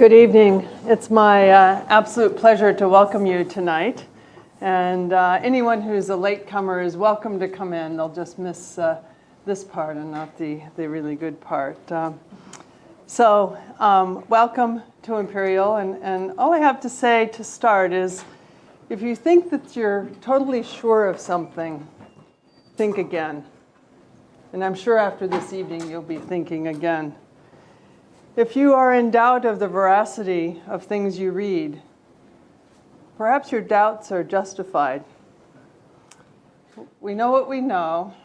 Good evening. It's my absolute pleasure to welcome you tonight. And anyone who's a latecomer is welcome to come in. They'll just miss this part and not the really good part. Welcome to Imperial. And all I have to say to start is, if you think that you're totally sure of something, think again. And I'm sure after this evening you'll be thinking again. If you are in doubt of the veracity of things you read, perhaps your doubts are justified. We know what we know.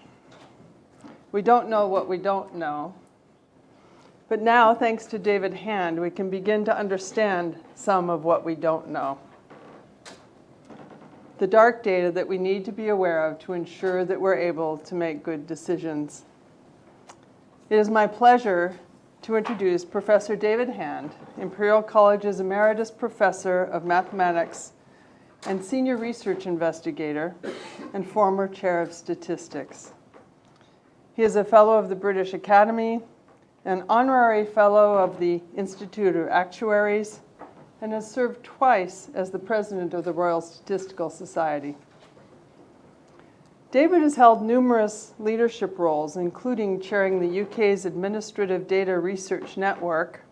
We don't know what we don't know. But now, thanks to David Hand, we can begin to understand some of what we don't know. The dark data that we need to be aware of to ensure that we're able to make good decisions. It is my pleasure to introduce Professor David Hand, Imperial College's Emeritus Professor of Mathematics and Senior Research Investigator and former Chair of Statistics. He is a Fellow of the British Academy, an Honorary Fellow of the Institute of Actuaries, and has served twice as the President of the Royal Statistical Society. David has held numerous leadership roles, including chairing the UK's Administrative Data Research Network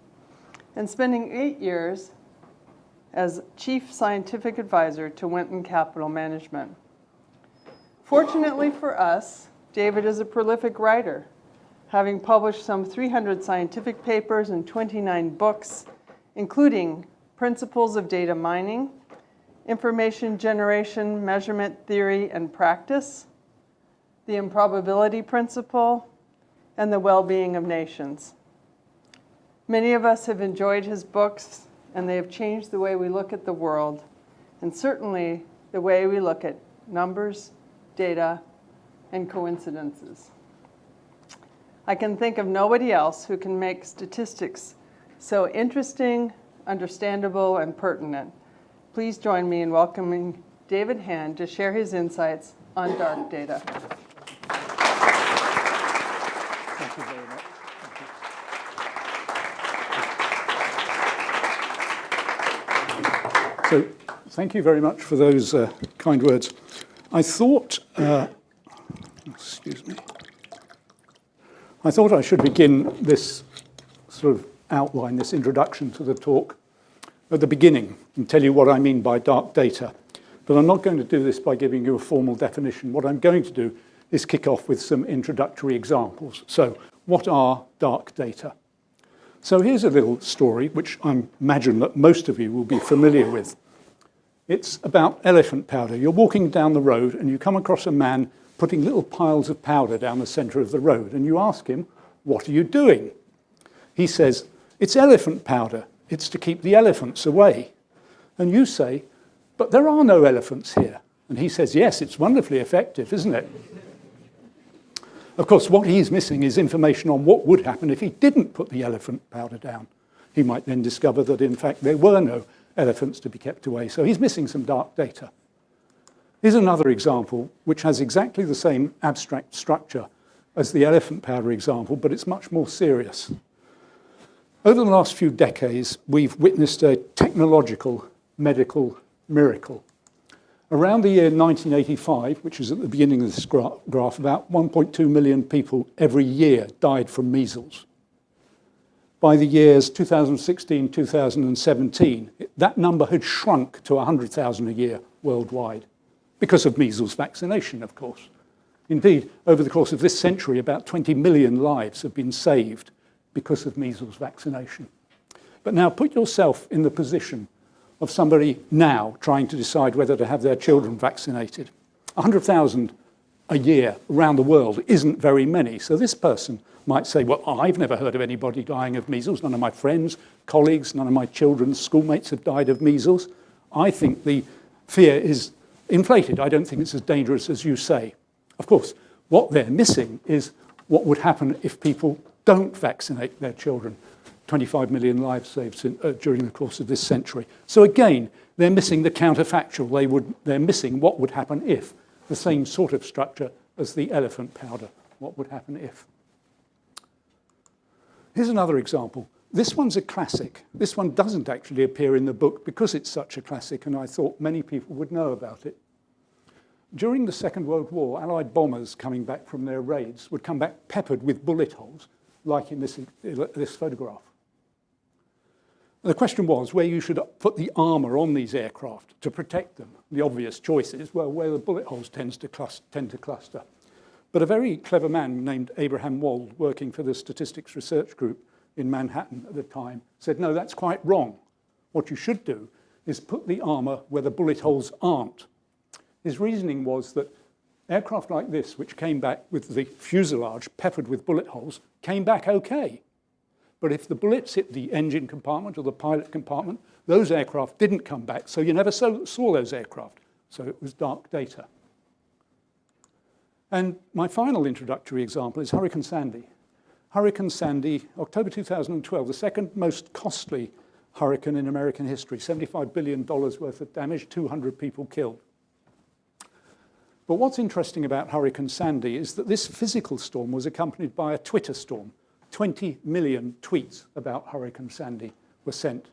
and spending 8 years as Chief Scientific Advisor to Winton Capital Management. Fortunately for us, David is a prolific writer, having published some 300 scientific papers and 29 books, including Principles of Data Mining, Information Generation, Measurement Theory and Practice, The Improbability Principle, and The Well-Being of Nations. Many of us have enjoyed his books, and they have changed the way we look at the world, and certainly the way we look at numbers, data, and coincidences. I can think of nobody else who can make statistics so interesting, understandable, and pertinent. Please join me in welcoming David Hand to share his insights on dark data. Thank you very much. So, thank you very much for those kind words. I thought I should begin this sort of outline, this introduction to the talk at the beginning and tell you what I mean by dark data. But I'm not going to do this by giving you a formal definition. What I'm going to do is kick off with some introductory examples. So, what are dark data? So here's a little story which I imagine that most of you will be familiar with. It's about elephant powder. You're walking down the road and you come across a man putting little piles of powder down the center of the road, and you ask him, "What are you doing?" He says, "It's elephant powder. It's to keep the elephants away." And you say, "But there are no elephants here." And he says, "Yes, it's wonderfully effective, isn't it?" Of course, what he's missing is information on what would happen if he didn't put the elephant powder down. He might then discover that, in fact, there were no elephants to be kept away. So he's missing some dark data. Here's another example which has exactly the same abstract structure as the elephant powder example, but it's much more serious. Over the last few decades, we've witnessed a technological medical miracle. Around the year 1985, which is at the beginning of this graph, about 1.2 million people every year died from measles. By the years 2016, 2017, that number had shrunk to 100,000 a year worldwide because of measles vaccination, of course. Indeed, over the course of this century, about 20 million lives have been saved because of measles vaccination. But now put yourself in the position of somebody now trying to decide whether to have their children vaccinated. 100,000 a year around the world isn't very many. So this person might say, "Well, I've never heard of anybody dying of measles. None of my friends, colleagues, none of my children's schoolmates have died of measles. I think the fear is inflated. I don't think it's as dangerous as you say." Of course, what they're missing is what would happen if people don't vaccinate their children. 25 million lives saved during the course of this century. So again, they're missing the counterfactual. They're missing what would happen if. The same sort of structure as the elephant powder. What would happen if? Here's another example. This one's a classic. This one doesn't actually appear in the book because it's such a classic, and I thought many people would know about it. During the Second World War, Allied bombers coming back from their raids would come back peppered with bullet holes, like in this photograph. The question was where you should put the armour on these aircraft to protect them. The obvious choice is, well, where the bullet holes tend to cluster. But a very clever man named Abraham Wald, working for the Statistics Research Group in Manhattan at the time, said, no, that's quite wrong. What you should do is put the armour where the bullet holes aren't. His reasoning was that aircraft like this, which came back with the fuselage peppered with bullet holes, came back okay. But if the bullets hit the engine compartment or the pilot compartment, those aircraft didn't come back, so you never saw those aircraft. So it was dark data. And my final introductory example is Hurricane Sandy. Hurricane Sandy, October 2012, the second most costly hurricane in American history, $75 billion worth of damage, 200 people killed. But what's interesting about Hurricane Sandy is that this physical storm was accompanied by a Twitter storm. 20 million tweets about Hurricane Sandy were sent.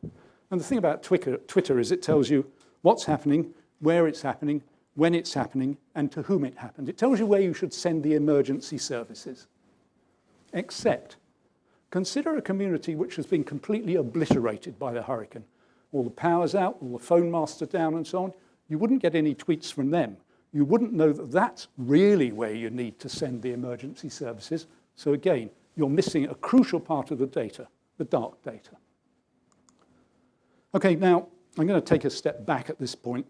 And the thing about Twitter is it tells you what's happening, where it's happening, when it's happening, and to whom it happened. It tells you where you should send the emergency services. Except, consider a community which has been completely obliterated by the hurricane. All the power's out, all the phone masts are down, and so on. You wouldn't get any tweets from them. You wouldn't know that that's really where you need to send the emergency services. So again, you're missing a crucial part of the data, the dark data. Okay, now I'm going to take a step back at this point.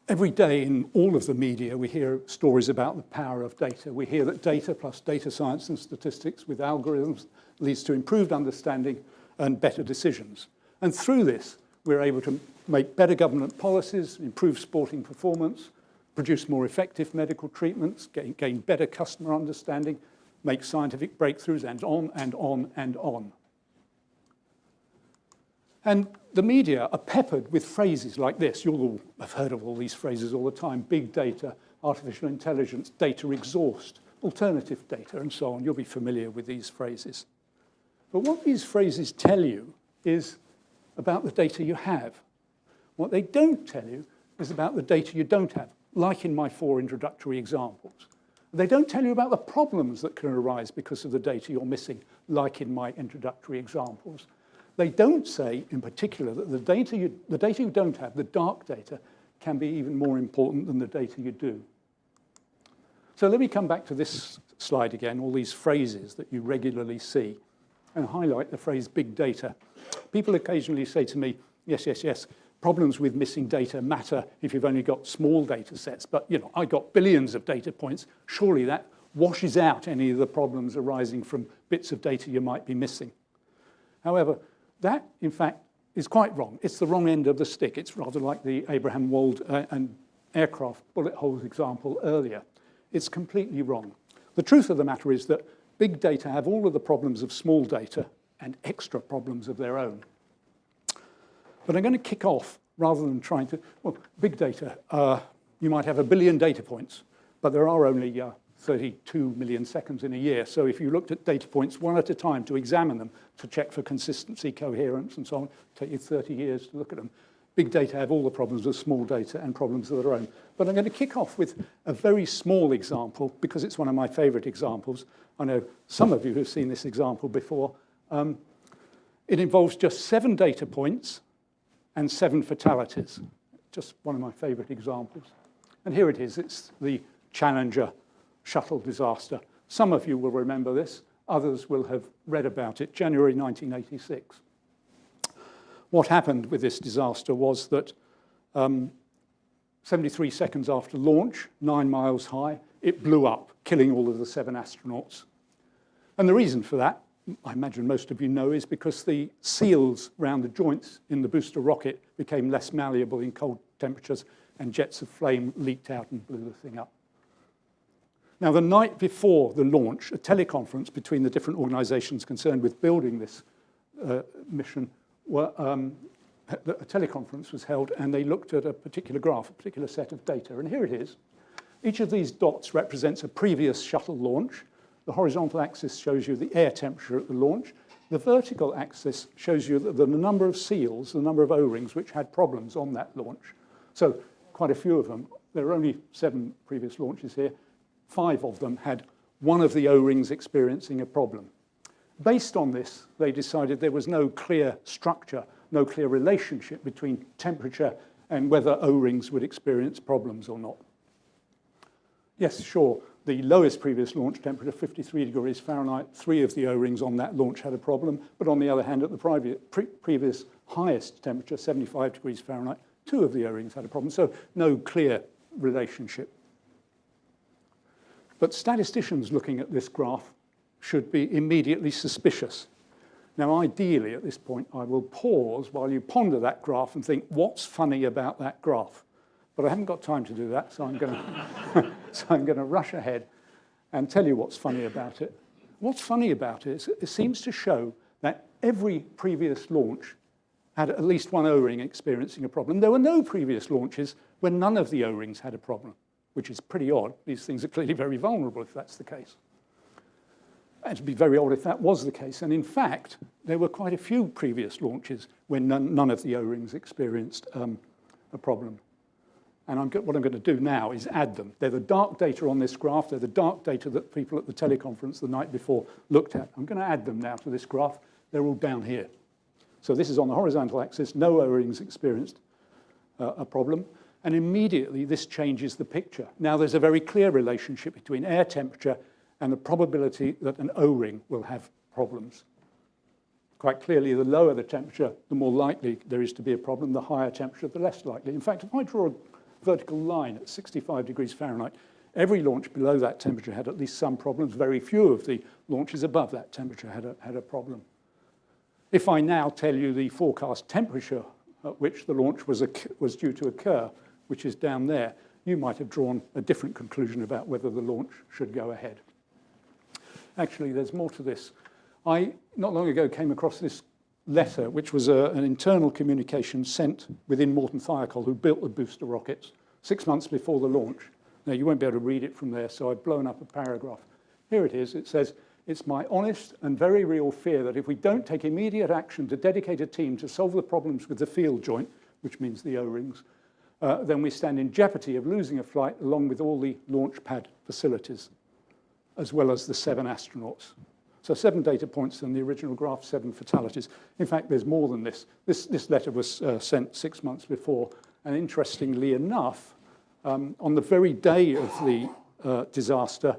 Every day in all of the media, we hear stories about the power of data. We hear that data plus data science and statistics with algorithms leads to improved understanding and better decisions. And through this, we're able to make better government policies, improve sporting performance, produce more effective medical treatments, gain better customer understanding, make scientific breakthroughs, and on and on and on. And the media are peppered with phrases like this. You'll all have heard of all these phrases all the time: big data, artificial intelligence, data exhaust, alternative data, and so on. You'll be familiar with these phrases. But what these phrases tell you is about the data you have. What they don't tell you is about the data you don't have, like in my 4 introductory examples. They don't tell you about the problems that can arise because of the data you're missing, like in my introductory examples. They don't say, in particular, that the data you don't have, the dark data, can be even more important than the data you do. So let me come back to this slide again, all these phrases that you regularly see, and highlight the phrase big data. People occasionally say to me, yes, problems with missing data matter if you've only got small data sets, but I got billions of data points. Surely that washes out any of the problems arising from bits of data you might be missing. However, that, in fact, is quite wrong. It's the wrong end of the stick. It's rather like the Abraham Wald and aircraft bullet holes example earlier. It's completely wrong. The truth of the matter is that big data have all of the problems of small data and extra problems of their own. But I'm going to kick off, rather than trying to, well, big data, you might have 1 billion data points, but there are only 32 million seconds in a year. So if you looked at data points one at a time to examine them, to check for consistency, coherence, and so on, take you 30 years to look at them. Big data have all the problems of small data and problems of their own. But I'm going to kick off with a very small example, because it's one of my favorite examples. I know some of you have seen this example before. It involves just 7 data points and 7 fatalities. Just one of my favorite examples. And here it is. It's the Challenger shuttle disaster. Some of you will remember this. Others will have read about it. January 1986. What happened with this disaster was that 73 seconds after launch, 9 miles high, it blew up, killing all of the 7 astronauts. And the reason for that, I imagine most of you know, is because the seals around the joints in the booster rocket became less malleable in cold temperatures, and jets of flame leaked out and blew the thing up. Now, the night before the launch, a teleconference between the different organizations concerned with building this mission, a teleconference was held, and they looked at a particular graph, a particular set of data. And here it is. Each of these dots represents a previous shuttle launch. The horizontal axis shows you the air temperature at the launch. The vertical axis shows you that the number of seals, the number of O-rings which had problems on that launch. So quite a few of them. There are only 7 previous launches here. 5 of them had one of the O-rings experiencing a problem. Based on this, they decided there was no clear structure, no clear relationship between temperature and whether O-rings would experience problems or not. Yes, sure, the lowest previous launch temperature, 53 degrees Fahrenheit, 3 of the O-rings on that launch had a problem, but on the other hand, at the previous highest temperature, 75 degrees Fahrenheit, 2 of the O-rings had a problem, so no clear relationship. But statisticians looking at this graph should be immediately suspicious. Now, ideally, at this point, I will pause while you ponder that graph and think, what's funny about that graph? But I haven't got time to do that, so I'm going to rush ahead and tell you what's funny about it. What's funny about it is it seems to show that every previous launch had at least one O-ring experiencing a problem. There were no previous launches when none of the O-rings had a problem, which is pretty odd. These things are clearly very vulnerable if that's the case. And it'd be very odd if that was the case. And in fact, there were quite a few previous launches when none of the O-rings experienced a problem. And what I'm going to do now is add them. They're the dark data on this graph. They're the dark data that people at the teleconference the night before looked at. I'm going to add them now to this graph. They're all down here. So this is on the horizontal axis. No O-rings experienced a problem. And immediately, this changes the picture. Now, there's a very clear relationship between air temperature and the probability that an O-ring will have problems. Quite clearly, the lower the temperature, the more likely there is to be a problem. The higher temperature, the less likely. In fact, if I draw a vertical line at 65 degrees Fahrenheit, every launch below that temperature had at least some problems. Very few of the launches above that temperature had a problem. If I now tell you the forecast temperature at which the launch was due to occur, which is down there, you might have drawn a different conclusion about whether the launch should go ahead. Actually, there's more to this. I, not long ago, came across this letter, which was an internal communication sent within Morton Thiokol, who built the booster rockets, 6 months before the launch. Now, you won't be able to read it from there, so I've blown up a paragraph. Here it is. It says, "It's my honest and very real fear that if we don't take immediate action to dedicate a team to solve the problems with the field joint," which means the O-rings, then we stand in jeopardy of losing a flight along with all the launch pad facilities, as well as the 7 astronauts. So 7 data points in the original graph, 7 fatalities. In fact, there's more than this. This letter was sent 6 months before, and interestingly enough, on the very day of the disaster,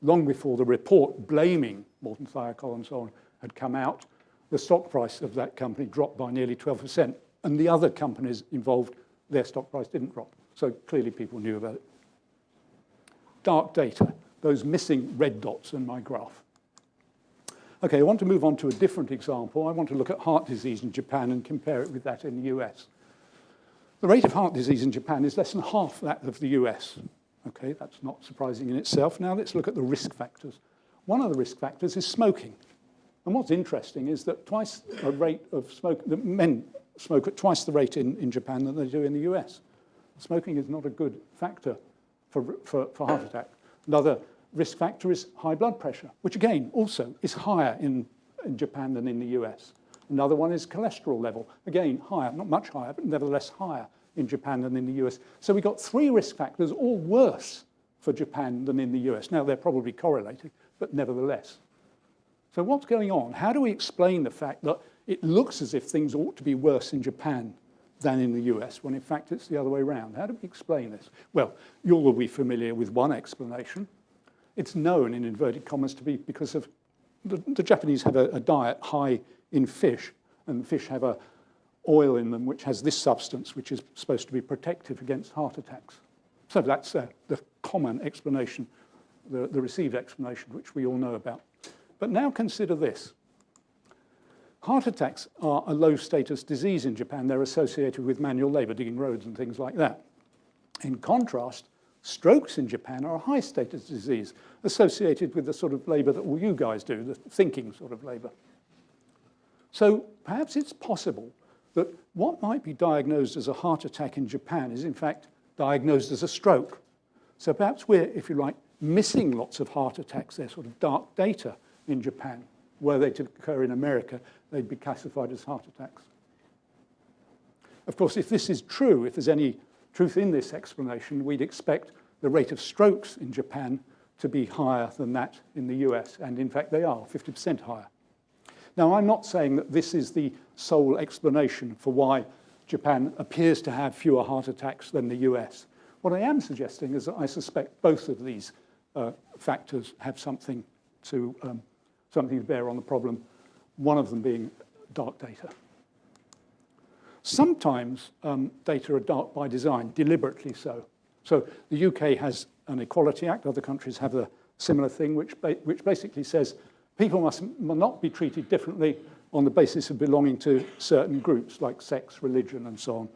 long before the report blaming Morton Thiokol and so on had come out, the stock price of that company dropped by nearly 12%, and the other companies involved, their stock price didn't drop. So clearly people knew about it. Dark data, those missing red dots in my graph. Okay, I want to move on to a different example. I want to look at heart disease in Japan and compare it with that in the US. The rate of heart disease in Japan is less than half that of the US. Okay, that's not surprising in itself. Now let's look at the risk factors. One of the risk factors is smoking. And what's interesting is that twice the rate of smoke, the men smoke at twice the rate in Japan than they do in the US. Smoking is not a good factor for heart attack. Another risk factor is high blood pressure, which again also is higher in Japan than in the US. Another one is cholesterol level, again higher, not much higher, but nevertheless higher in Japan than in the US. So we've got 3 risk factors, all worse for Japan than in the US. Now they're probably correlated, but nevertheless. So what's going on? How do we explain the fact that it looks as if things ought to be worse in Japan than in the US, when in fact it's the other way around? How do we explain this? Well, you will be familiar with one explanation. It's known, in inverted commas, to be because of the Japanese have a diet high in fish, and fish have a oil in them which has this substance which is supposed to be protective against heart attacks. So that's the common explanation, the received explanation, which we all know about. But now consider this. Heart attacks are a low-status disease in Japan. They're associated with manual labor, digging roads and things like that. In contrast, strokes in Japan are a high-status disease associated with the sort of labor that all you guys do, the thinking sort of labor. So perhaps it's possible that what might be diagnosed as a heart attack in Japan is in fact diagnosed as a stroke. So perhaps we're, if you like, missing lots of heart attacks. They're sort of dark data in Japan. were they to occur in America, they'd be classified as heart attacks. Of course, if this is true, if there's any truth in this explanation, we'd expect the rate of strokes in Japan to be higher than that in the US, and in fact they are, 50% higher. Now, I'm not saying that this is the sole explanation for why Japan appears to have fewer heart attacks than the US. What I am suggesting is that I suspect both of these factors have something to bear on the problem, one of them being dark data. Sometimes data are dark by design, deliberately so. So the UK has an Equality Act, other countries have a similar thing, which basically says people must not be treated differently on the basis of belonging to certain groups, like sex, religion, and so on.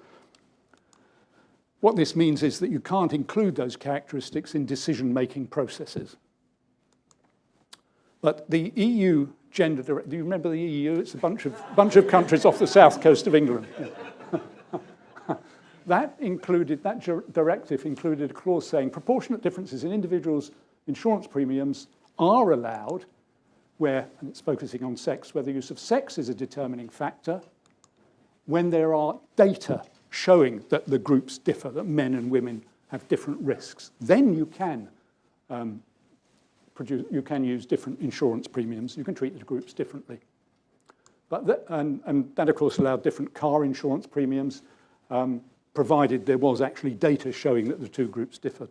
What this means is that you can't include those characteristics in decision-making processes. But the EU gender directive, do you remember the EU? It's a bunch of countries off the south coast of England. Yeah. That directive included a clause saying proportionate differences in individuals' insurance premiums are allowed where, and it's focusing on sex, where the use of sex is a determining factor, when there are data showing that the groups differ, that men and women have different risks. Then you can use different insurance premiums. You can treat the groups differently. But that, of course, allowed different car insurance premiums, provided there was actually data showing that the two groups differed.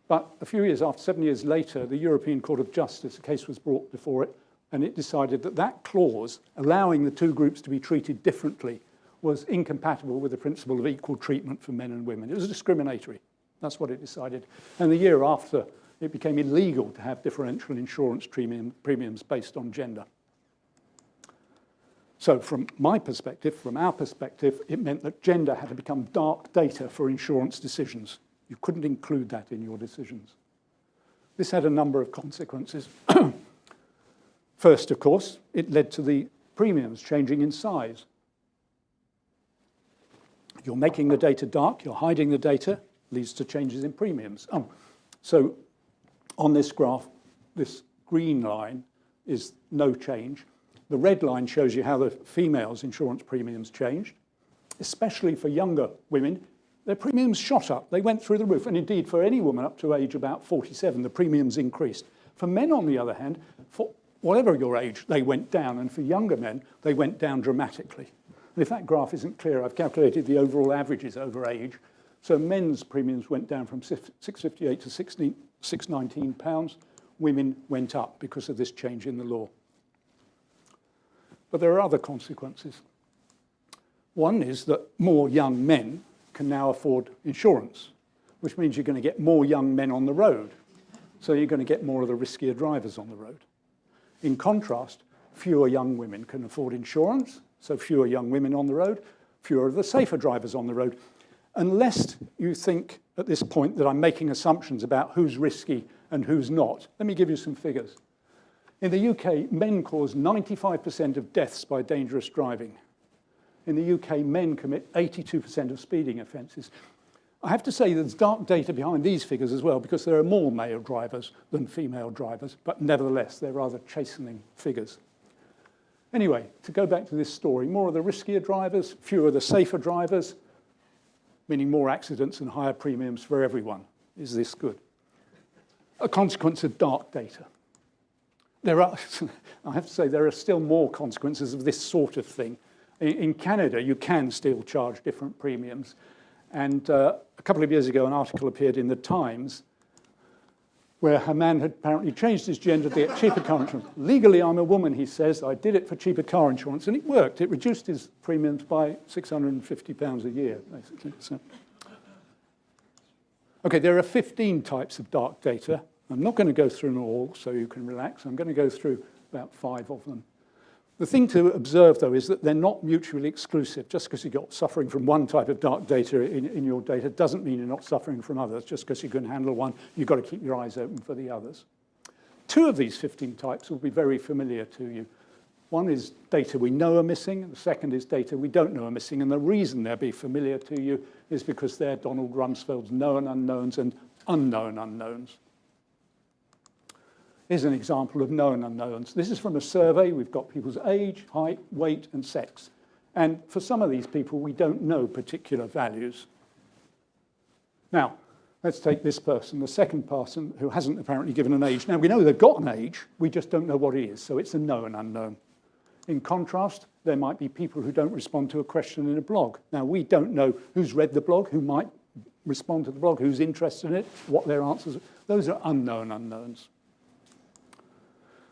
But a few years after, 7 years later, the European Court of Justice, a case was brought before it, and it decided that that clause, allowing the two groups to be treated differently, was incompatible with the principle of equal treatment for men and women. It was discriminatory. That's what it decided. And the year after, it became illegal to have differential insurance premiums based on gender. So from my perspective, from our perspective, it meant that gender had to become dark data for insurance decisions. You couldn't include that in your decisions. This had a number of consequences. First, of course, it led to the premiums changing in size. You're making the data dark, you're hiding the data, leads to changes in premiums. So on this graph, this green line is no change. The red line shows you how the females' insurance premiums changed, especially for younger women. Their premiums shot up. They went through the roof. And indeed, for any woman up to age about 47, the premiums increased. For men, on the other hand, for whatever your age, they went down. And for younger men, they went down dramatically. And if that graph isn't clear, I've calculated the overall averages over age. So men's premiums went down from £658 to £619. Women went up because of this change in the law. But there are other consequences. One is that more young men can now afford insurance, which means you're going to get more young men on the road. So you're going to get more of the riskier drivers on the road. In contrast, fewer young women can afford insurance, so fewer young women on the road, fewer of the safer drivers on the road. Unless you think at this point that I'm making assumptions about who's risky and who's not, let me give you some figures. In the UK, men cause 95% of deaths by dangerous driving. In the UK, men commit 82% of speeding offences. I have to say there's dark data behind these figures as well, because there are more male drivers than female drivers, but nevertheless, they're rather chastening figures. Anyway, to go back to this story, more of the riskier drivers, fewer of the safer drivers, meaning more accidents and higher premiums for everyone. Is this good? A consequence of dark data. There are, I have to say, there are still more consequences of this sort of thing. In Canada, you can still charge different premiums. And a couple of years ago, an article appeared in the Times where a man had apparently changed his gender to get cheaper car insurance. Legally, I'm a woman, he says. I did it for cheaper car insurance, and it worked. It reduced his premiums by £650 a year, basically. So. Okay, there are 15 types of dark data. I'm not going to go through them all, so you can relax. I'm going to go through about 5 of them. The thing to observe, though, is that they're not mutually exclusive. Just because you're suffering from one type of dark data in your data doesn't mean you're not suffering from others. Just because you can handle one, you've got to keep your eyes open for the others. 2 of these 15 types will be very familiar to you. One is data we know are missing, and the second is data we don't know are missing. And the reason they'll be familiar to you is because they're Donald Rumsfeld's known unknowns and unknown unknowns. Here's an example of known unknowns. This is from a survey. We've got people's age, height, weight, and sex. And for some of these people, we don't know particular values. Now, let's take this person, the second person who hasn't apparently given an age. Now, we know they've got an age, we just don't know what it is, so it's a known unknown. In contrast, there might be people who don't respond to a question in a blog. Now, we don't know who's read the blog, who might respond to the blog, who's interested in it, what their answers are. Those are unknown unknowns.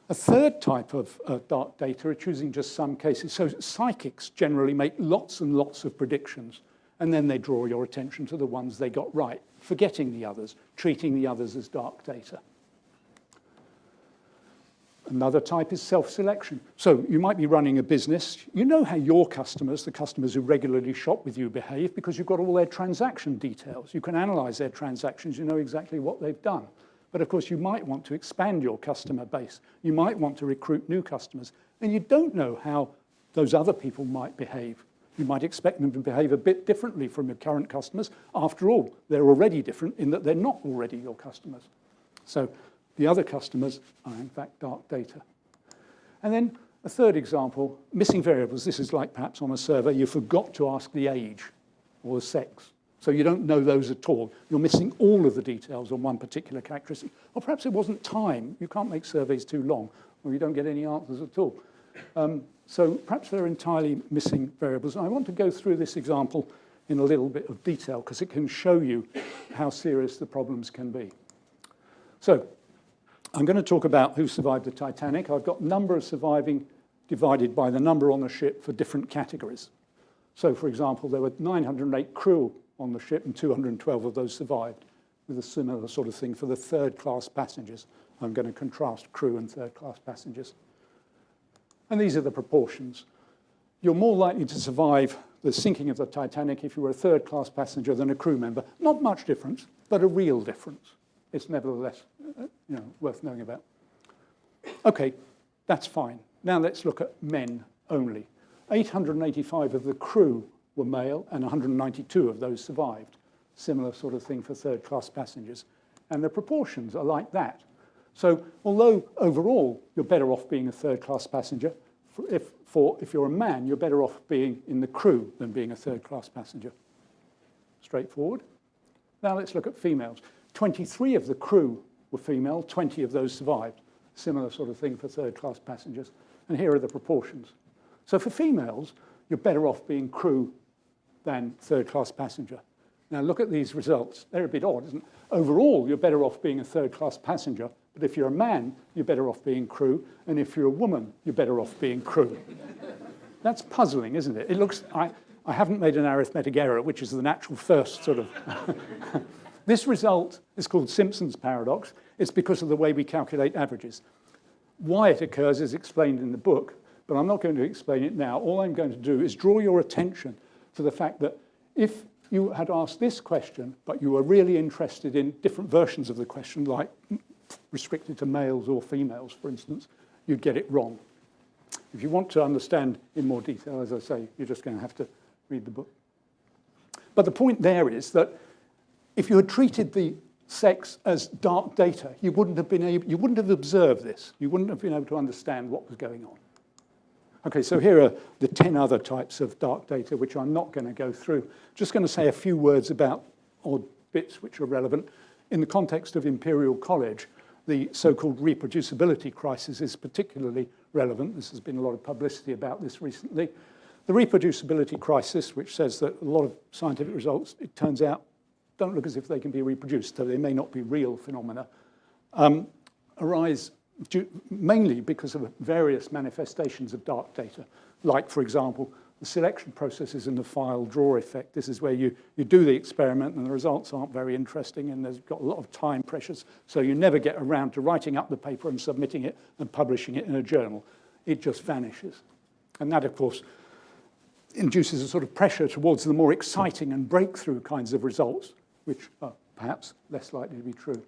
A third type of dark data are choosing just some cases. So psychics generally make lots and lots of predictions, and then they draw your attention to the ones they got right, forgetting the others, treating the others as dark data. Another type is self-selection. So you might be running a business. You know how your customers, the customers who regularly shop with you, behave because you've got all their transaction details. You can analyze their transactions. You know exactly what they've done. But of course, you might want to expand your customer base. You might want to recruit new customers. And you don't know how those other people might behave. You might expect them to behave a bit differently from your current customers. After all, they're already different in that they're not already your customers. So the other customers are, in fact, dark data. And then a third example, missing variables. This is like perhaps on a survey, you forgot to ask the age or the sex. So you don't know those at all. You're missing all of the details on one particular characteristic. Or perhaps it wasn't time. You can't make surveys too long, or you don't get any answers at all. So perhaps they're entirely missing variables. And I want to go through this example in a little bit of detail, because it can show you how serious the problems can be. So I'm going to talk about who survived the Titanic. I've got number of surviving divided by the number on the ship for different categories. So, for example, there were 908 crew on the ship, and 212 of those survived, with a similar sort of thing for the third-class passengers. I'm going to contrast crew and third-class passengers. And these are the proportions. You're more likely to survive the sinking of the Titanic if you were a third-class passenger than a crew member. Not much difference, but a real difference. It's nevertheless worth knowing about. Okay, that's fine. Now let's look at men only. 885 of the crew were male, and 192 of those survived. Similar sort of thing for third-class passengers. And the proportions are like that. So although overall you're better off being a third-class passenger, if you're a man, you're better off being in the crew than being a third-class passenger. Straightforward. Now let's look at females. 23 of the crew were female, 20 of those survived. Similar sort of thing for third-class passengers. And here are the proportions. So for females, you're better off being crew than third-class passenger. Now look at these results. They're a bit odd, isn't it? Overall, you're better off being a third-class passenger, but if you're a man, you're better off being crew, and if you're a woman, you're better off being crew. That's puzzling, isn't it? It looks, I haven't made an arithmetic error, which is the natural first sort of. This result is called Simpson's paradox. It's because of the way we calculate averages. Why it occurs is explained in the book, but I'm not going to explain it now. All I'm going to do is draw your attention to the fact that if you had asked this question, but you were really interested in different versions of the question, like restricted to males or females, for instance, you'd get it wrong. If you want to understand in more detail, as I say, you're just going to have to read the book. But the point there is that if you had treated the sex as dark data, you wouldn't have observed this. You wouldn't have been able to understand what was going on. Okay, so here are the 10 other types of dark data, which I'm not going to go through. Just going to say a few words about odd bits which are relevant. In the context of Imperial College, the so-called reproducibility crisis is particularly relevant. There's been a lot of publicity about this recently. The reproducibility crisis, which says that a lot of scientific results, it turns out, don't look as if they can be reproduced, so they may not be real phenomena, arise mainly because of various manifestations of dark data, like, for example, the selection processes and the file draw effect. This is where you do the experiment and the results aren't very interesting and there's got a lot of time pressures, so you never get around to writing up the paper and submitting it and publishing it in a journal. It just vanishes. And that, of course, induces a sort of pressure towards the more exciting and breakthrough kinds of results, which are perhaps less likely to be true.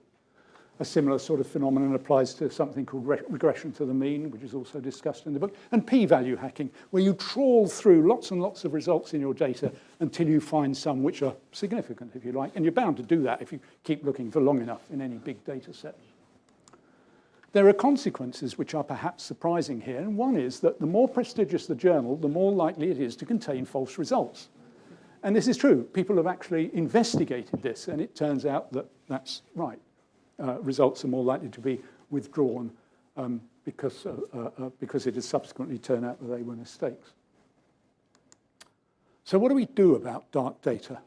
A similar sort of phenomenon applies to something called regression to the mean, which is also discussed in the book, and p-value hacking, where you trawl through lots and lots of results in your data until you find some which are significant, if you like, and you're bound to do that if you keep looking for long enough in any big data set. There are consequences which are perhaps surprising here, and one is that the more prestigious the journal, the more likely it is to contain false results. And this is true. People have actually investigated this, and it turns out that that's right. Results are more likely to be withdrawn because it has subsequently turned out that they were mistakes. So what do we do about dark data?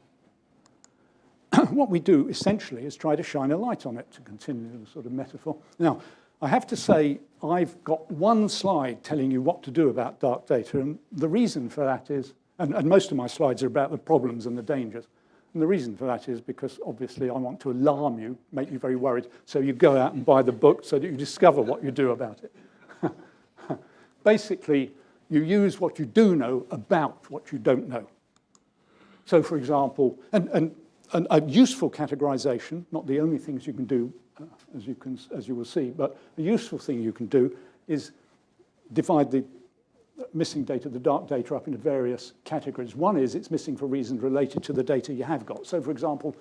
What we do essentially is try to shine a light on it, to continue the sort of metaphor. Now, I have to say I've got one slide telling you what to do about dark data, and the reason for that is, and most of my slides are about the problems and the dangers, and the reason for that is because obviously I want to alarm you, make you very worried, so you go out and buy the book so that you discover what you do about it. Basically, you use what you do know about what you don't know. So for example, and a useful categorization, not the only things you can do, as you will see, but a useful thing you can do is divide the missing data, the dark data, up into various categories. One is it's missing for reasons related to the data you have got. So for example,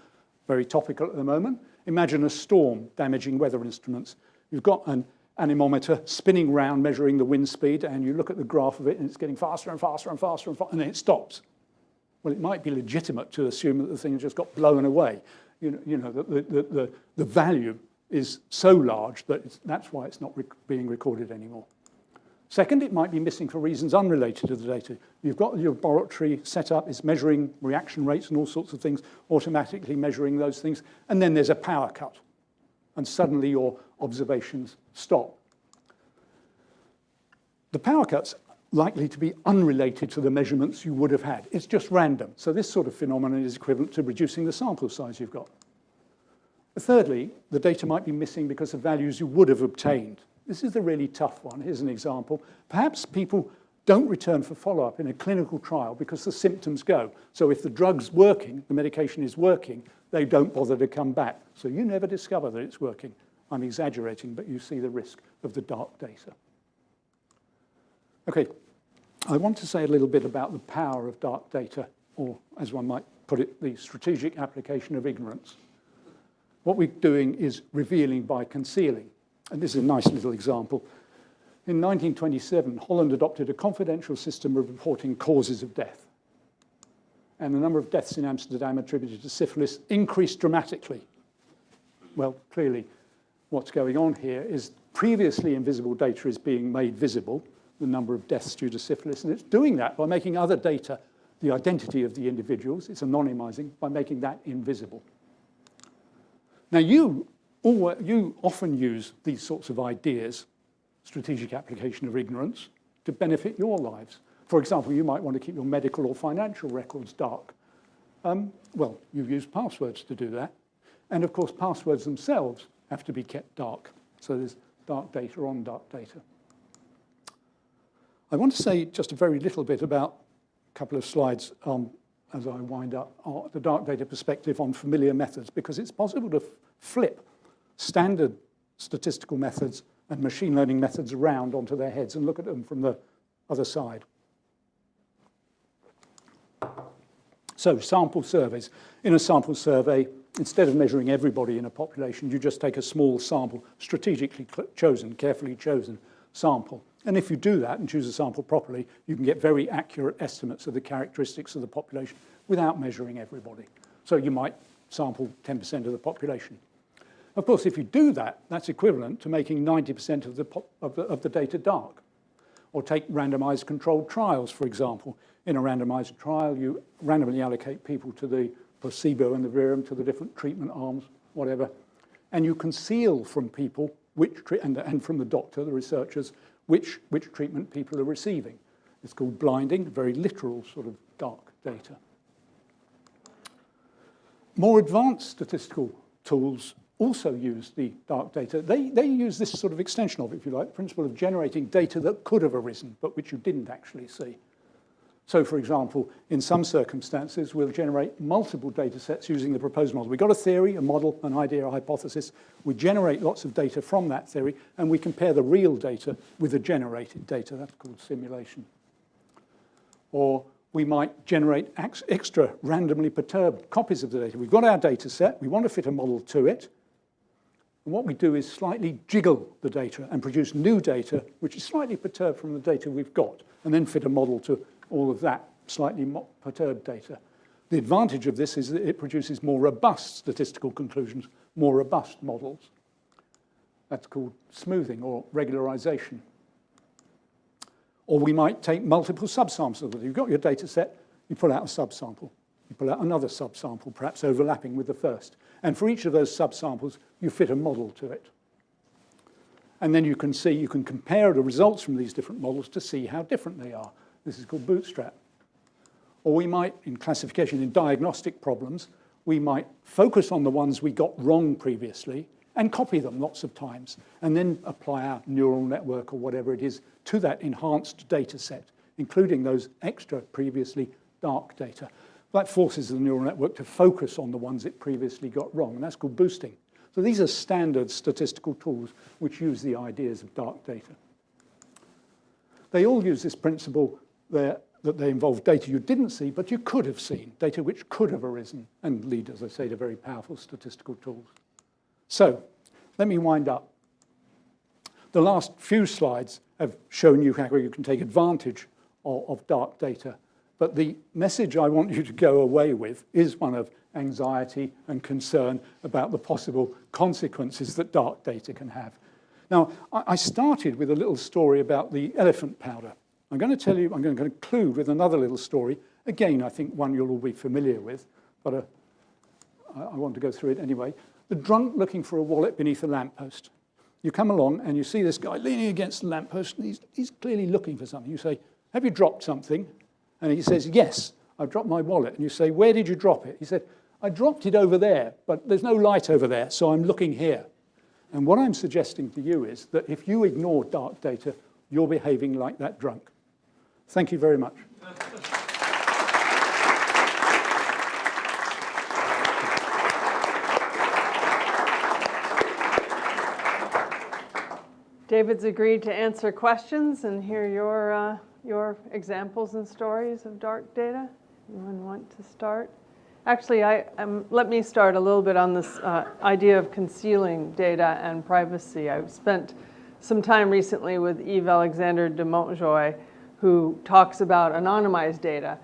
very topical at the moment, imagine a storm damaging weather instruments. You've got an anemometer spinning round measuring the wind speed, and you look at the graph of it and it's getting faster and faster and faster and faster, and then it stops. Well, it might be legitimate to assume that the thing just got blown away. The value is so large that that's why it's not being recorded anymore. Second, it might be missing for reasons unrelated to the data. You've got your laboratory set up, it's measuring reaction rates and all sorts of things, automatically measuring those things, and then there's a power cut, and suddenly your observations stop. The power cut's likely to be unrelated to the measurements you would have had. It's just random. So this sort of phenomenon is equivalent to reducing the sample size you've got. Thirdly, the data might be missing because of values you would have obtained. This is the really tough one. Here's an example. Perhaps people don't return for follow-up in a clinical trial because the symptoms go. So if the drug's working, the medication is working, they don't bother to come back. So you never discover that it's working. I'm exaggerating, but you see the risk of the dark data. Okay, I want to say a little bit about the power of dark data, or as one might put it, the strategic application of ignorance. What we're doing is revealing by concealing. And this is a nice little example. In 1927, Holland adopted a confidential system of reporting causes of death. And the number of deaths in Amsterdam attributed to syphilis increased dramatically. Well, clearly, what's going on here is previously invisible data is being made visible, the number of deaths due to syphilis, and it's doing that by making other data, the identity of the individuals, it's anonymizing, by making that invisible. Now, you often use these sorts of ideas, strategic application of ignorance, to benefit your lives. For example, you might want to keep your medical or financial records dark. Well, you've used passwords to do that. And of course, passwords themselves have to be kept dark. So there's dark data on dark data. I want to say just a very little bit about a couple of slides as I wind up, the dark data perspective on familiar methods, because it's possible to flip standard statistical methods and machine learning methods around onto their heads and look at them from the other side. So sample surveys. In a sample survey, instead of measuring everybody in a population, you just take a small sample, strategically chosen, carefully chosen sample. And if you do that and choose a sample properly, you can get very accurate estimates of the characteristics of the population without measuring everybody. So you might sample 10% of the population. Of course, if you do that, that's equivalent to making 90% of the data dark. Or take randomized controlled trials, for example. In a randomized trial, you randomly allocate people to the placebo and the verum, to the different treatment arms, whatever. And you conceal from people, and from the doctor, the researchers, which treatment people are receiving. It's called blinding, very literal sort of dark data. More advanced statistical tools also use the dark data. They use this sort of extension of it, if you like, the principle of generating data that could have arisen, but which you didn't actually see. So, for example, in some circumstances, we'll generate multiple data sets using the proposed model. We've got a theory, a model, an idea, a hypothesis. We generate lots of data from that theory, and we compare the real data with the generated data. That's called simulation. Or we might generate extra randomly perturbed copies of the data. We've got our data set. We want to fit a model to it. And what we do is slightly jiggle the data and produce new data, which is slightly perturbed from the data we've got, and then fit a model to all of that slightly perturbed data. The advantage of this is that it produces more robust statistical conclusions, more robust models. That's called smoothing or regularization. Or we might take multiple subsamples. You've got your data set, you pull out a subsample. You pull out another subsample, perhaps overlapping with the first. And for each of those subsamples, you fit a model to it. And then you can see, you can compare the results from these different models to see how different they are. This is called bootstrap. Or we might, in classification, in diagnostic problems, we might focus on the ones we got wrong previously and copy them lots of times, and then apply our neural network or whatever it is to that enhanced data set, including those extra previously dark data. That forces the neural network to focus on the ones it previously got wrong, and that's called boosting. So these are standard statistical tools which use the ideas of dark data. They all use this principle that they involve data you didn't see, but you could have seen, data which could have arisen, and lead, as I say, to very powerful statistical tools. So let me wind up. The last few slides have shown you how you can take advantage of dark data. But the message I want you to go away with is one of anxiety and concern about the possible consequences that dark data can have. Now, I started with a little story about the elephant powder. I'm going to conclude with another little story. Again, I think one you'll all be familiar with, but I want to go through it anyway. The drunk looking for a wallet beneath a lamppost. You come along and you see this guy leaning against the lamppost, and he's clearly looking for something. You say, "Have you dropped something?" And he says, "Yes, I've dropped my wallet." And you say, "Where did you drop it?" He said, "I dropped it over there, but there's no light over there, so I'm looking here." And what I'm suggesting to you is that if you ignore dark data, you're behaving like that drunk. Thank you very much. David's agreed to answer questions and hear your examples and stories of dark data. Anyone want to start? Actually, let me start a little bit on this idea of concealing data and privacy. I've spent some time recently with Yves Alexander de Montjoy, who talks about anonymized data.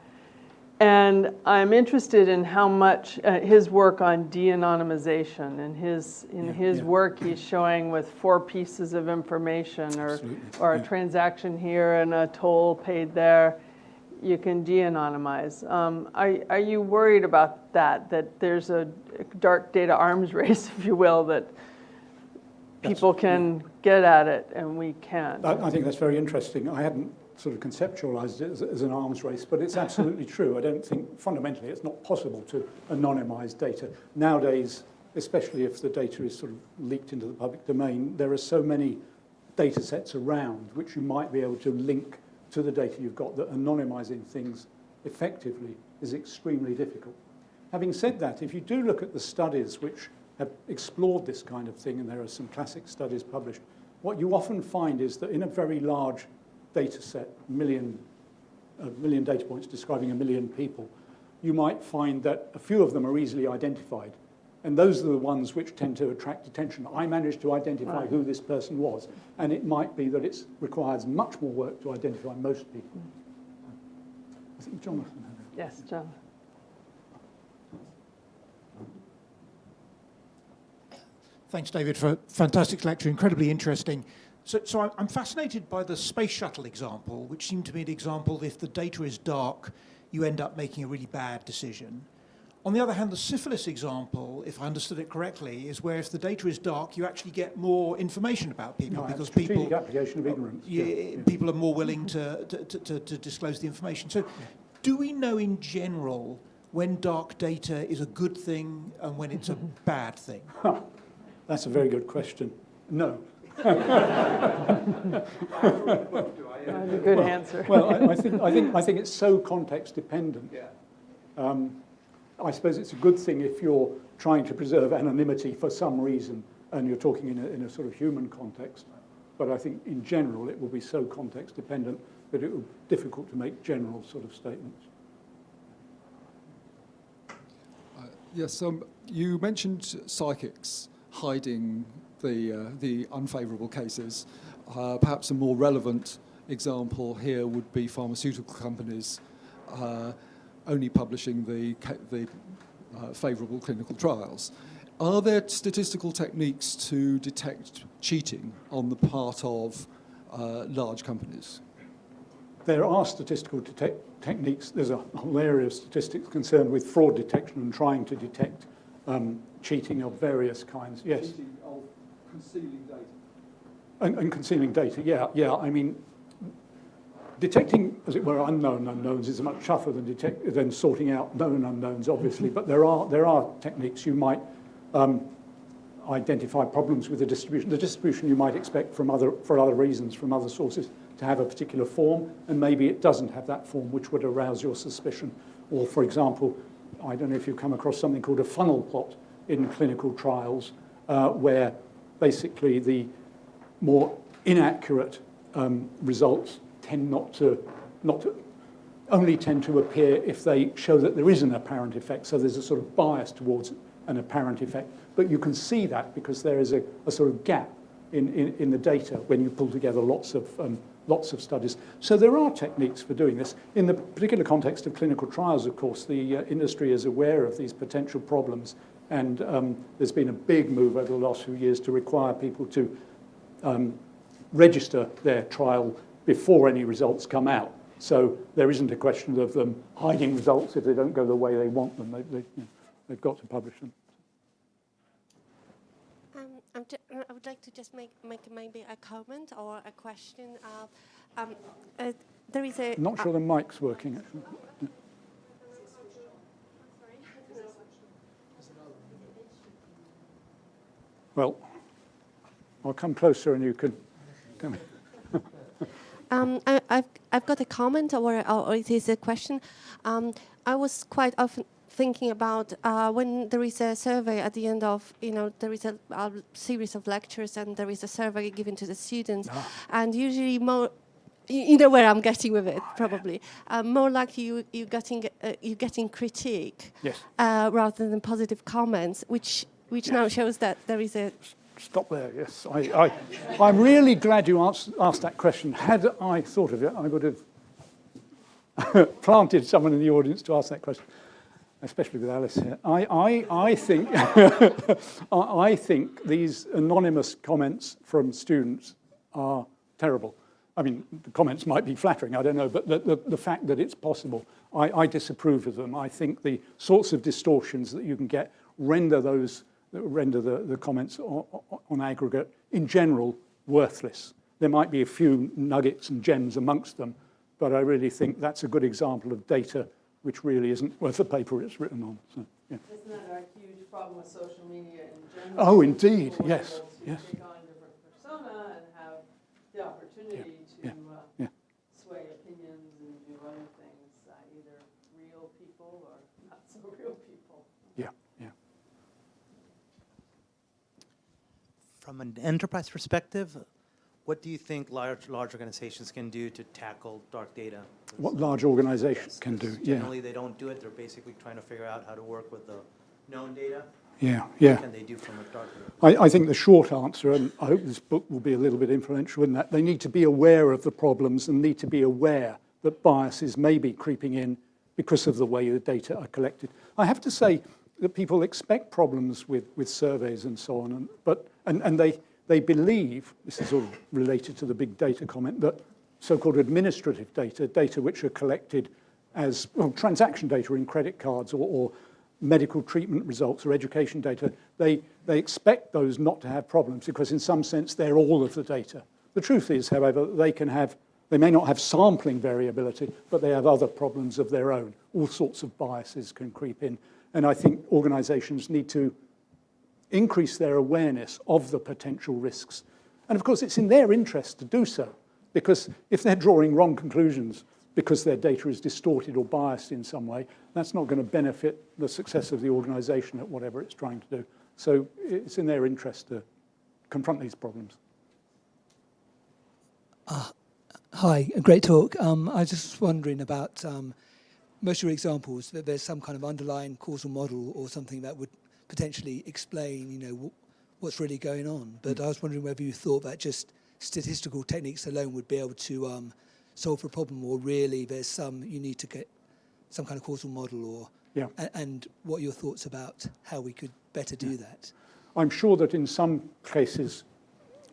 And I'm interested in how much his work on de-anonymization. In his work, he's showing with 4 pieces of information or a transaction here and a toll paid there, you can de-anonymize. Are you worried about that there's a dark data arms race, if you will, that people can get at it and we can't? I think that's very interesting. I hadn't sort of conceptualized it as an arms race, but it's absolutely true. I don't think, fundamentally, it's not possible to anonymize data. Nowadays, especially if the data is sort of leaked into the public domain, there are so many data sets around which you might be able to link to the data you've got that anonymizing things effectively is extremely difficult. Having said that, if you do look at the studies which have explored this kind of thing, and there are some classic studies published, what you often find is that in a very large data set, a million data points describing 1 million people, you might find that a few of them are easily identified. And those are the ones which tend to attract attention. I managed to identify who this person was. And it might be that it requires much more work to identify most people. I think Jonathan had it. Yes, John. Thanks, David, for a fantastic lecture, incredibly interesting. So I'm fascinated by the space shuttle example, which seemed to me an example that if the data is dark, you end up making a really bad decision. On the other hand, the syphilis example, if I understood it correctly, is where if the data is dark, you actually get more information about people because people application of ignorance. People are more willing to disclose the information. So, do we know in general when dark data is a good thing and when it's a bad thing? That's a very good question. No. That's a good answer. Well, I think it's so context dependent. I suppose it's a good thing if you're trying to preserve anonymity for some reason and you're talking in a sort of human context. But I think in general it will be so context dependent that it will be difficult to make general sort of statements. Yes, you mentioned psychics hiding the unfavourable cases. Perhaps a more relevant example here would be pharmaceutical companies only publishing the favourable clinical trials. Are there statistical techniques to detect cheating on the part of large companies? There are statistical techniques. There's a whole area of statistics concerned with fraud detection and trying to detect cheating of various kinds. Yes. Cheating of concealing data. And concealing data, yeah. I mean, detecting, as it were, unknown unknowns is much tougher than sorting out known unknowns, obviously. But there are techniques. You might identify problems with the distribution. The distribution you might expect for other reasons from other sources to have a particular form, and maybe it doesn't have that form, which would arouse your suspicion. Or, for example, I don't know if you've come across something called a funnel plot in clinical trials, where basically the more inaccurate results tend only tend to appear if they show that there is an apparent effect. So there's a sort of bias towards an apparent effect. But you can see that because there is a sort of gap in the data when you pull together lots of studies. So there are techniques for doing this. In the particular context of clinical trials, of course, the industry is aware of these potential problems. And there's been a big move over the last few years to require people to register their trial before any results come out. So there isn't a question of them hiding results if they don't go the way they want them. They've got to publish them. I would like to just make maybe a comment or a question. There is a. I'm not sure the mic's working, actually. Well, I'll come closer and you can come. I've got a comment or it is a question. I was quite often thinking about when there is a survey at the end of, there is a series of lectures and there is a survey given to the students, and usually more, you know where I'm getting with it, probably. More likely you're getting critique, Yes. Rather than positive comments, which Yes. now shows that there is a. Stop there, yes. I'm really glad you asked that question. Had I thought of it, I would have planted someone in the audience to ask that question, especially with Alice here. I think I think these anonymous comments from students are terrible. I mean, the comments might be flattering, I don't know, but the fact that it's possible, I disapprove of them. I think the sorts of distortions that you can get render the comments on aggregate, in general, worthless. There might be a few nuggets and gems amongst them, but I really think that's a good example of data which really isn't worth the paper it's written on. So, yeah. Isn't that a huge problem with social media in general? Oh, indeed, People yes, able to yes. take on different persona and have the opportunity Yeah. to sway opinions and do other things, either real people or not so real people. Yeah. From an enterprise perspective, what do you think large organizations can do to tackle dark data? What large organizations can do, yeah. Generally, they don't do it. They're basically trying to figure out how to work with the known data. Yeah. What can they do from a dark data? I think the short answer, and I hope this book will be a little bit influential in that, they need to be aware of the problems and need to be aware that biases may be creeping in because of the way the data are collected. I have to say that people expect problems with surveys and so on, and they believe, this is sort of related to the big data comment, that so-called administrative data which are collected as transaction data in credit cards or medical treatment results or education data, they expect those not to have problems because in some sense they're all of the data. The truth is, however, they may not have sampling variability, but they have other problems of their own. All sorts of biases can creep in. And I think organizations need to increase their awareness of the potential risks. And of course, it's in their interest to do so, because if they're drawing wrong conclusions because their data is distorted or biased in some way, that's not going to benefit the success of the organization at whatever it's trying to do. So it's in their interest to confront these problems. Hi, great talk. I was just wondering about most of your examples, that there's some kind of underlying causal model or something that would potentially explain, what's really going on. But I was wondering whether you thought that just statistical techniques alone would be able to solve the problem, or really you need to get some kind of causal model, or and what your thoughts about how we could better do that. I'm sure that in some cases,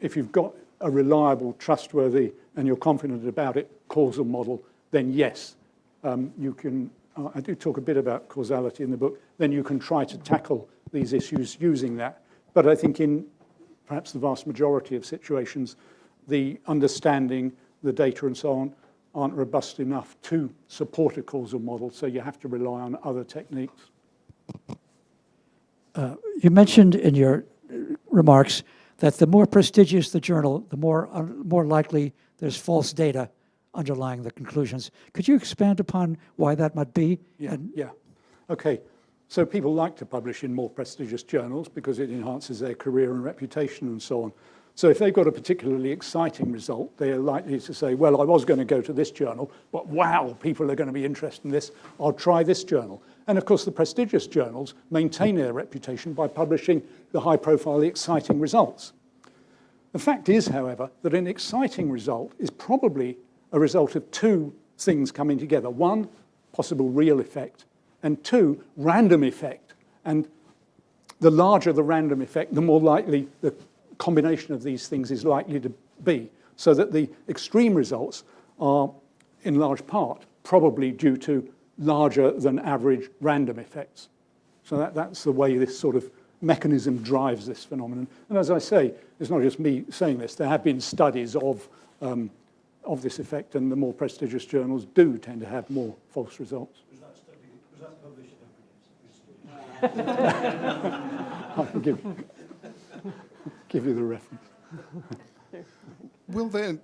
if you've got a reliable, trustworthy, and you're confident about it, causal model, then yes, you can, I do talk a bit about causality in the book, then you can try to tackle these issues using that. But I think in perhaps the vast majority of situations, the understanding, the data and so on, aren't robust enough to support a causal model, so you have to rely on other techniques. You mentioned in your remarks that the more prestigious the journal, the more likely there's false data underlying the conclusions. Could you expand upon why that might be? Yeah. Okay. So people like to publish in more prestigious journals because it enhances their career and reputation and so on. So if they've got a particularly exciting result, they're likely to say, well, I was going to go to this journal, but wow, people are going to be interested in this. I'll try this journal. And of course, the prestigious journals maintain their reputation by publishing the high-profile, exciting results. The fact is, however, that an exciting result is probably a result of two things coming together. One, possible real effect, and two, random effect. And the larger the random effect, the more likely the combination of these things is likely to be, so that the extreme results are, in large part, probably due to larger than average random effects. So that's the way this sort of mechanism drives this phenomenon. And as I say, it's not just me saying this. There have been studies of this effect, and the more prestigious journals do tend to have more false results. Was that published in Emeritus? I can give you the reference. Will there,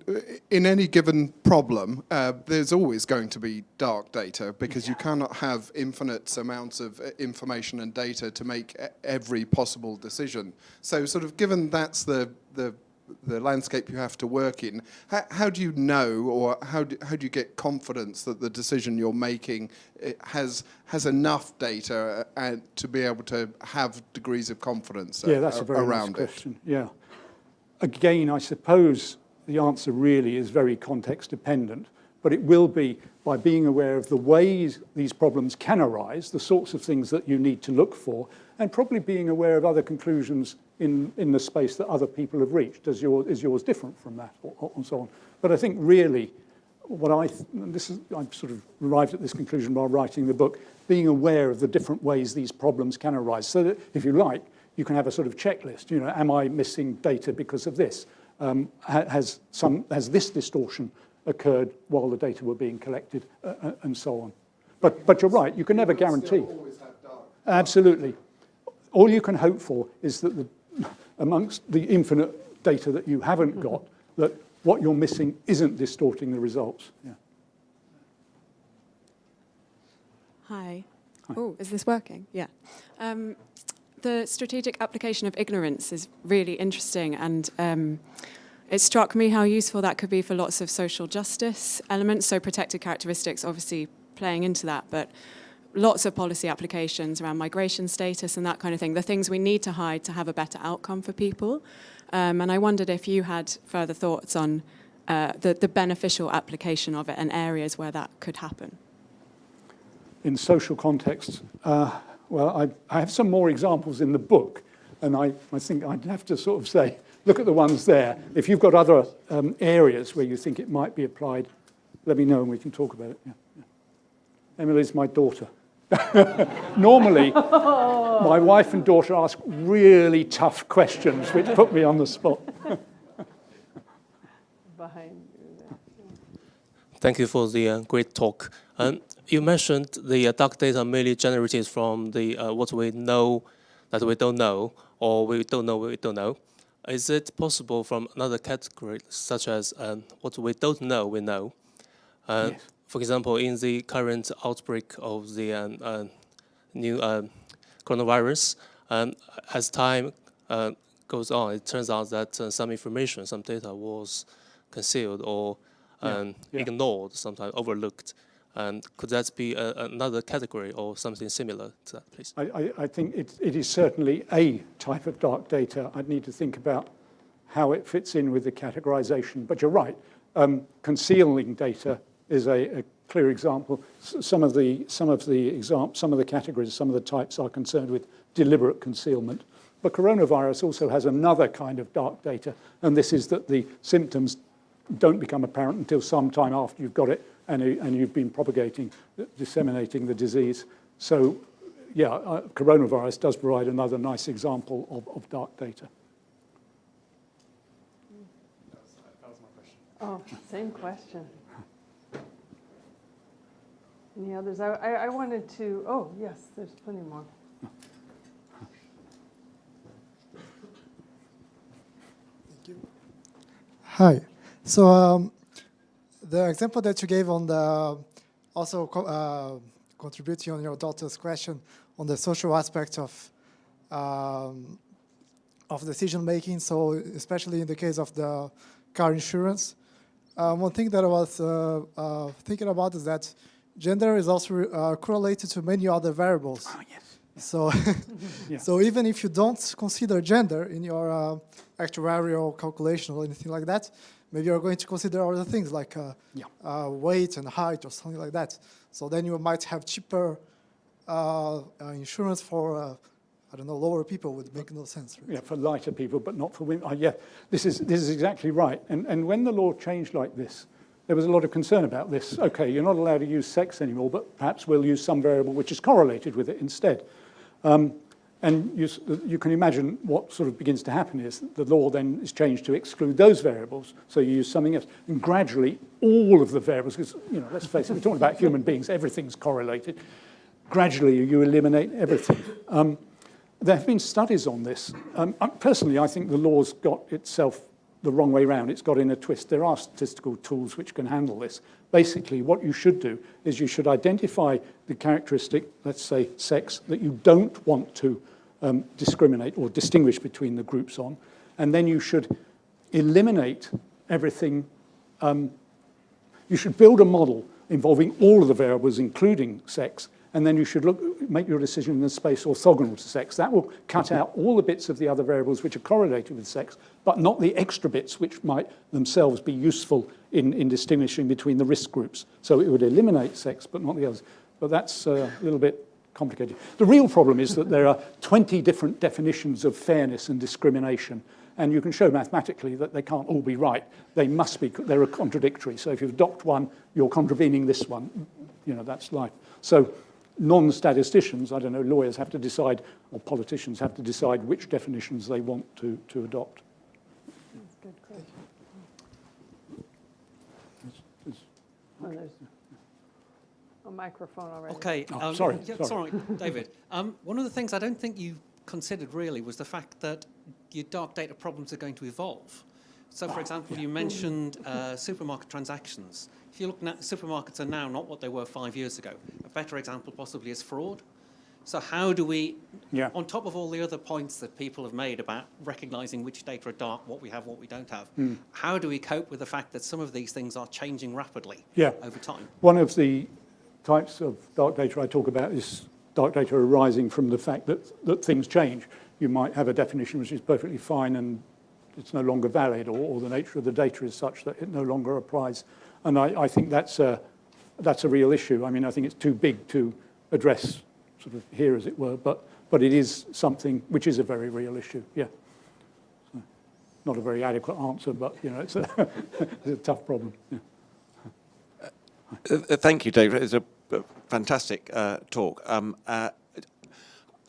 in any given problem, there's always going to be dark data, because you cannot have infinite amounts of information and data to make every possible decision. So sort of given that's the landscape you have to work in, how do you know, or how do you get confidence that the decision you're making has enough data to be able to have degrees of confidence around it? Yeah, that's a very nice question. Yeah. Again, I suppose the answer really is very context dependent, but it will be by being aware of the ways these problems can arise, the sorts of things that you need to look for, and probably being aware of other conclusions in the space that other people have reached. Is yours different from that, and so on? But I think really, I've sort of arrived at this conclusion while writing the book, being aware of the different ways these problems can arise, so that, if you like, you can have a sort of checklist. You know, am I missing data because of this? Has this distortion occurred while the data were being collected, and so on? But you're right. You can never guarantee. Absolutely. All you can hope for is that amongst the infinite data that you haven't got, that what you're missing isn't distorting the results. Yeah. Hi. Oh, is this working? Yeah. The strategic application of ignorance is really interesting, and it struck me how useful that could be for lots of social justice elements, so protected characteristics obviously playing into that, but lots of policy applications around migration status and that kind of thing, the things we need to hide to have a better outcome for people. And I wondered if you had further thoughts on the beneficial application of it and areas where that could happen. In social contexts, well, I have some more examples in the book, and I think I'd have to sort of say, look at the ones there. If you've got other areas where you think it might be applied, let me know and we can talk about it. Yeah. Emily's my daughter. Normally, my wife and daughter ask really tough questions, which put me on the spot. Behind you there. Thank you for the great talk. You mentioned the dark data merely generated from the what we know that we don't know, or we don't know what we don't know. Is it possible from another category, such as what we don't know we know? Yes. For example, in the current outbreak of the new coronavirus, as time goes on, it turns out that some information, some data was concealed or ignored, sometimes overlooked. And could that be another category or something similar to that, please? I think it is certainly a type of dark data. I'd need to think about how it fits in with the categorization. But you're right, concealing data is a clear example. Some of the categories, some of the types are concerned with deliberate concealment. But coronavirus also has another kind of dark data, and this is that the symptoms don't become apparent until some time after you've got it and you've been disseminating the disease. So, yeah, coronavirus does provide another nice example of dark data. That was my question. Oh, same question. Any others? I wanted to, oh, yes, there's plenty more. Hi. So the example that you gave on the contributing on your daughter's question on the social aspect of decision making. So especially in the case of the car insurance, one thing that I was thinking about is that gender is also correlated to many other variables. Oh, yes. So, Yeah. so even if you don't consider gender in your actuarial calculation or anything like that, maybe you're going to consider other things like weight and height or something like that. So then you might have cheaper insurance for, I don't know, lower people would make no sense. Right? Yeah, for lighter people, but not for women. Yeah, this is exactly right. And when the law changed like this, there was a lot of concern about this. Okay, you're not allowed to use sex anymore, but perhaps we'll use some variable which is correlated with it instead. And you can imagine what sort of begins to happen is the law then is changed to exclude those variables. So you use something else. And gradually, all of the variables, because, you know, let's face it, we're talking about human beings, everything's correlated. Gradually, you eliminate everything. There have been studies on this. Personally, I think the law's got itself the wrong way round. It's got in a twist. There are statistical tools which can handle this. Basically, what you should do is you should identify the characteristic, let's say sex, that you don't want to discriminate or distinguish between the groups on, and then you should eliminate everything. You should build a model involving all of the variables, including sex, and then you should make your decision in the space orthogonal to sex. That will cut out all the bits of the other variables which are correlated with sex, but not the extra bits which might themselves be useful in distinguishing between the risk groups. So it would eliminate sex, but not the others. But that's a little bit complicated. The real problem is that there are 20 different definitions of fairness and discrimination, and you can show mathematically that they can't all be right. They're contradictory. So if you adopt one, you're contravening this one. You know, that's life. So non-statisticians, I don't know, lawyers have to decide, or politicians have to decide which definitions they want to adopt. That's a good question. Oh, there's a microphone already. Okay. Sorry. Sorry, David. One of the things I don't think you considered really was the fact that your dark data problems are going to evolve. So, for example, you mentioned supermarket transactions. If you look at supermarkets are now not what they were 5 years ago. A better example possibly is fraud. So how do we, on top of all the other points that people have made about recognising which data are dark, what we have, what we don't have, how do we cope with the fact that some of these things are changing rapidly over time? One of the types of dark data I talk about is dark data arising from the fact that things change. You might have a definition which is perfectly fine and it's no longer valid, or the nature of the data is such that it no longer applies. And I think that's a real issue. I mean, I think it's too big to address sort of here, as it were, but it is something which is a very real issue, yeah. So, not a very adequate answer, but, you know, it's a tough problem, yeah. Thank you, David. It's a fantastic talk.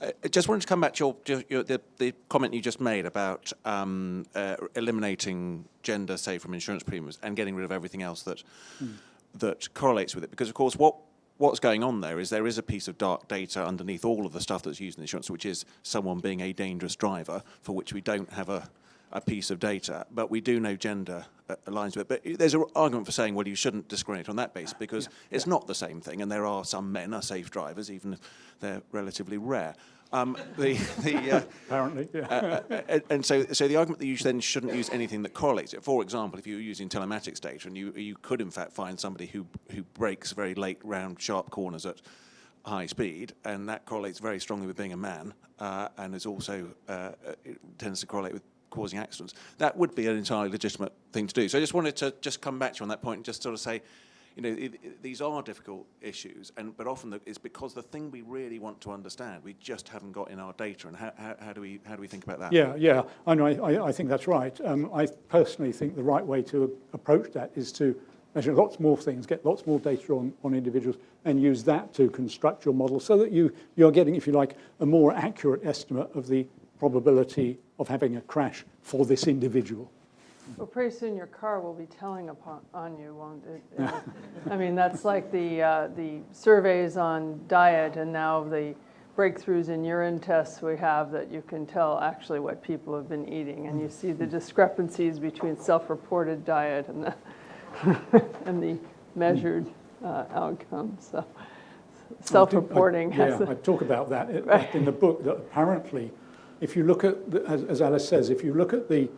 I just wanted to come back to the comment you just made about eliminating gender, say, from insurance premiums and getting rid of everything else that correlates with it. Because, of course, what's going on there is a piece of dark data underneath all of the stuff that's used in insurance, which is someone being a dangerous driver, for which we don't have a piece of data, but we do know gender aligns with it. But there's an argument for saying, well, you shouldn't discriminate on that basis because it's not the same thing, and there are some men are safe drivers, even if they're relatively rare. Apparently, yeah. And so the argument that you then shouldn't use anything that correlates it. For example, if you were using telematics data, and you could in fact find somebody who brakes very late round sharp corners at high speed, and that correlates very strongly with being a man, and is also it tends to correlate with causing accidents. That would be an entirely legitimate thing to do. So I just wanted to just come back to you on that point and just sort of say, you know, these are difficult issues, but often it's because the thing we really want to understand, we just haven't got in our data. And how do we think about that? Yeah. I know. I think that's right. I personally think the right way to approach that is to measure lots more things, get lots more data on individuals, and use that to construct your model so that you're getting, if you like, a more accurate estimate of the probability of having a crash for this individual. Well, pretty soon your car will be telling on you, won't it? I mean, that's like the surveys on diet, and now the breakthroughs in urine tests we have that you can tell actually what people have been eating, and you see the discrepancies between self-reported diet and the measured outcomes. So self-reporting has. I talk about that in the book. That apparently, if you look at, as Alice says, if you look at the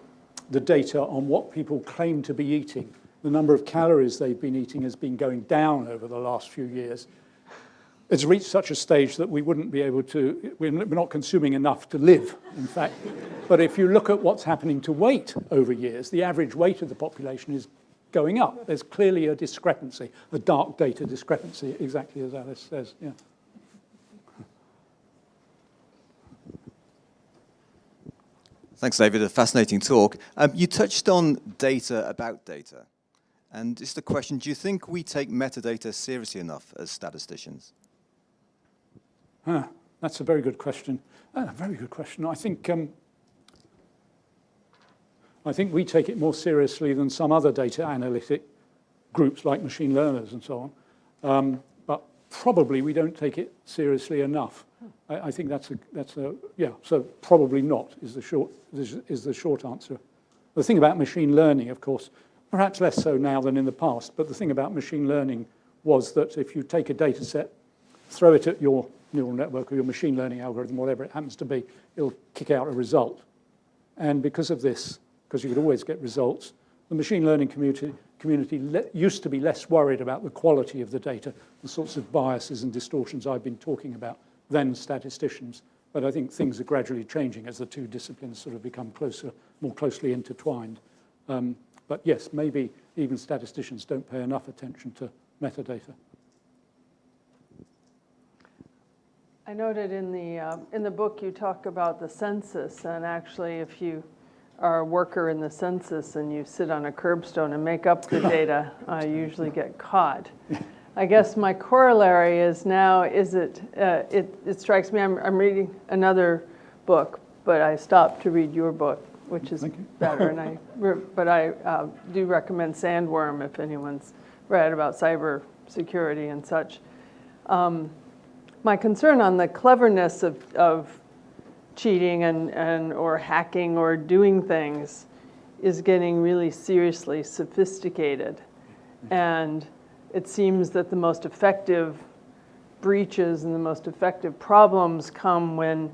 data on what people claim to be eating, the number of calories they've been eating has been going down over the last few years. It's reached such a stage that we wouldn't be able to, we're not consuming enough to live, in fact. But if you look at what's happening to weight over years, the average weight of the population is going up. There's clearly a discrepancy, a dark data discrepancy, exactly as Alice says, yeah. Thanks, David. A fascinating talk. You touched on data about data. And just a question, do you think we take metadata seriously enough as statisticians? That's a very good question. Very good question. I think we take it more seriously than some other data analytic groups like machine learners and so on. But probably we don't take it seriously enough. I think that's a yeah. So probably not is the short answer. The thing about machine learning, of course, perhaps less so now than in the past. But the thing about machine learning was that if you take a data set, throw it at your neural network or your machine learning algorithm, whatever it happens to be, it'll kick out a result. And because of this, because you could always get results, the machine learning community used to be less worried about the quality of the data, the sorts of biases and distortions I've been talking about, than statisticians. But I think things are gradually changing as the two disciplines sort of become closer, more closely intertwined. But yes, maybe even statisticians don't pay enough attention to metadata. I noted in the book you talk about the census, and actually if you are a worker in the census and you sit on a curbstone and make up the data, you usually get caught. I guess my corollary is now, it strikes me, I'm reading another book, but I stopped to read your book, which is better. But I do recommend Sandworm if anyone's read about cyber security and such. My concern on the cleverness of cheating and or hacking or doing things is getting really seriously sophisticated. And it seems that the most effective breaches and the most effective problems come when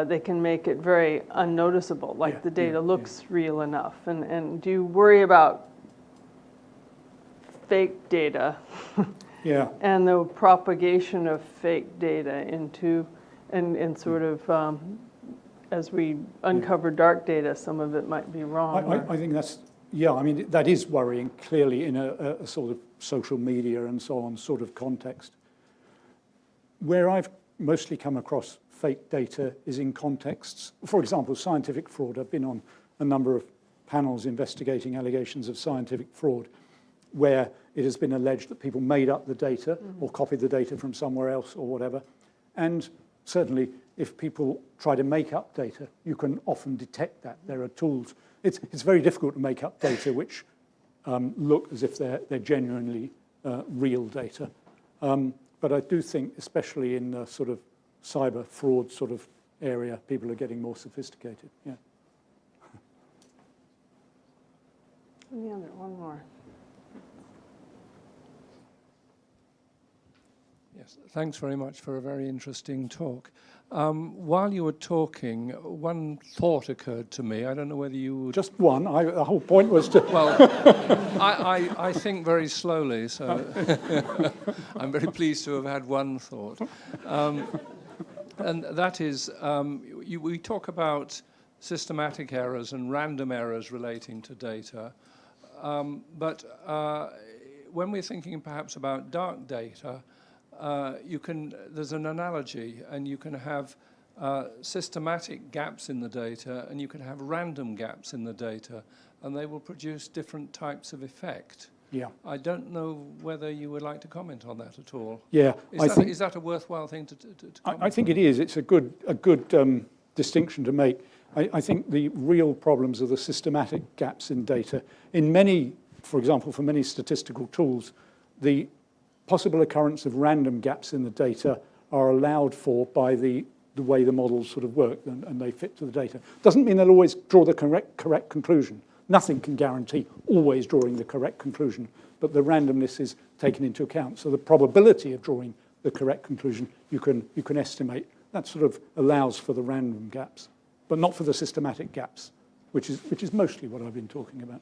they can make it very unnoticeable, like the data looks real enough. And do you worry about fake data and the propagation of fake data into, and sort of, as we uncover dark data, some of it might be wrong? I think that's, I mean, that is worrying, clearly, in a sort of social media and so on sort of context. Where I've mostly come across fake data is in contexts. For example, scientific fraud. I've been on a number of panels investigating allegations of scientific fraud where it has been alleged that people made up the data or copied the data from somewhere else or whatever. And certainly, if people try to make up data, you can often detect that. There are tools. It's very difficult to make up data which look as if they're genuinely real data. But I do think, especially in the sort of cyber fraud sort of area, people are getting more sophisticated. Yeah. Any other? One more. Yes, thanks very much for a very interesting talk. While you were talking, one thought occurred to me. I don't know whether you would... Just one. The whole point was to... Well, I think very slowly, so I'm very pleased to have had one thought. And that is, we talk about systematic errors and random errors relating to data, but when we're thinking perhaps about dark data, there's an analogy, and you can have systematic gaps in the data, and you can have random gaps in the data, and they will produce different types of effect. Yeah. I don't know whether you would like to comment on that at all. Yeah. Is that a worthwhile thing to comment I think on? it is. It's a good distinction to make. I think the real problems are the systematic gaps in data. In many, for example, for many statistical tools, the possible occurrence of random gaps in the data are allowed for by the way the models sort of work, and they fit to the data. Doesn't mean they'll always draw the correct conclusion. Nothing can guarantee always drawing the correct conclusion, but the randomness is taken into account. So the probability of drawing the correct conclusion you can estimate. That sort of allows for the random gaps, but not for the systematic gaps, which is mostly what I've been talking about.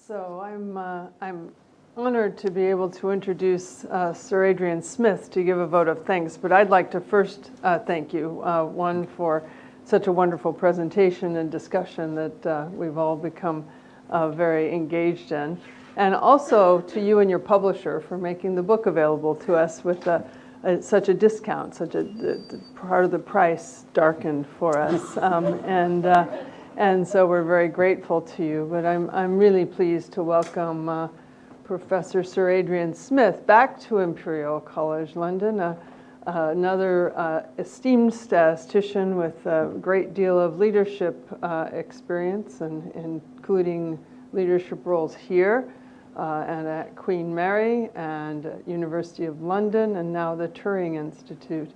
So I'm honored to be able to introduce Sir Adrian Smith to give a vote of thanks, but I'd like to first thank you, one, for such a wonderful presentation and discussion that we've all become very engaged in, and also to you and your publisher for making the book available to us with such a discount, part of the price darkened for us, and so we're very grateful to you. But I'm really pleased to welcome Professor Sir Adrian Smith back to Imperial College London, another esteemed statistician with a great deal of leadership experience, including leadership roles here and at Queen Mary and University of London, and now the Turing Institute.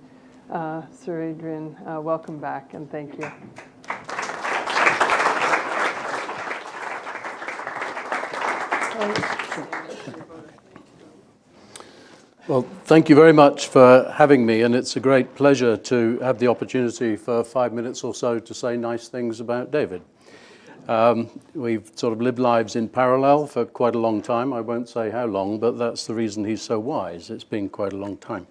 Sir Adrian, welcome back, and thank you. Well, thank you very much for having me, and it's a great pleasure to have the opportunity for 5 minutes or so to say nice things about David. We've sort of lived lives in parallel for quite a long time. I won't say how long, but that's the reason he's so wise. It's been quite a long time.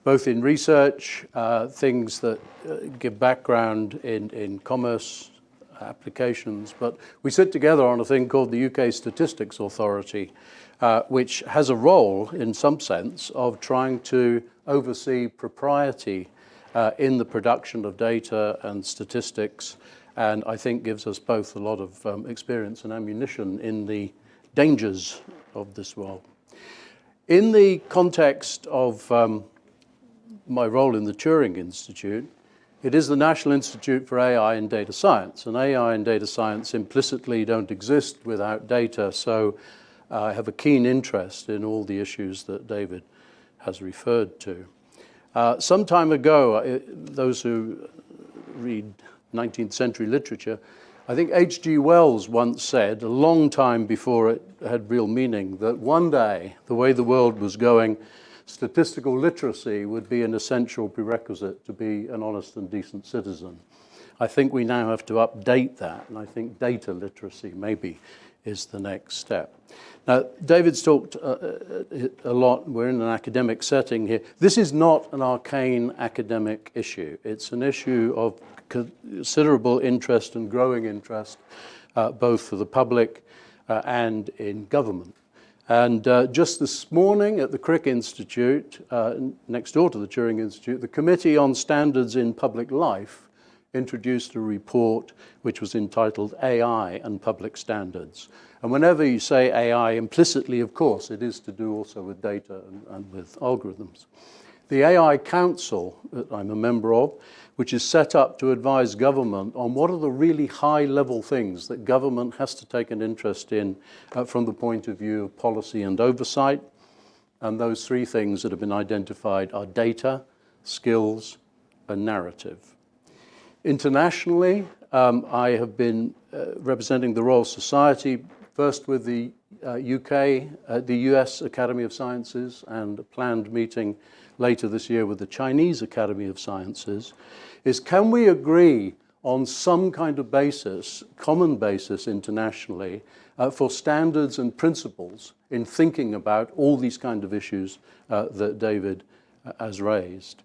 Both in research, things that give background in commerce applications, but we sit together on a thing called the UK Statistics Authority, which has a role, in some sense, of trying to oversee propriety in the production of data and statistics, and I think gives us both a lot of experience and ammunition in the dangers of this world. In the context of my role in the Turing Institute, it is the National Institute for AI and Data Science, and AI and data science implicitly don't exist without data, so I have a keen interest in all the issues that David has referred to. Some time ago, those who read 19th century literature, I think H.G. Wells once said, a long time before it had real meaning, that one day, the way the world was going, statistical literacy would be an essential prerequisite to be an honest and decent citizen. I think we now have to update that, and I think data literacy maybe is the next step. Now, David's talked a lot. We're in an academic setting here. This is not an arcane academic issue. It's an issue of considerable interest and growing interest, both for the public and in government. And just this morning at the Crick Institute, next door to the Turing Institute, the Committee on Standards in Public Life introduced a report which was entitled AI and Public Standards. And whenever you say AI, implicitly, of course, it is to do also with data and with algorithms. The AI Council that I'm a member of, which is set up to advise government on what are the really high-level things that government has to take an interest in from the point of view of policy and oversight. And those three things that have been identified are data, skills, and narrative. Internationally, I have been representing the Royal Society, first with the UK, the US Academy of Sciences, and a planned meeting later this year with the Chinese Academy of Sciences, is can we agree on some kind of basis, common basis internationally, for standards and principles in thinking about all these kind of issues that David has raised.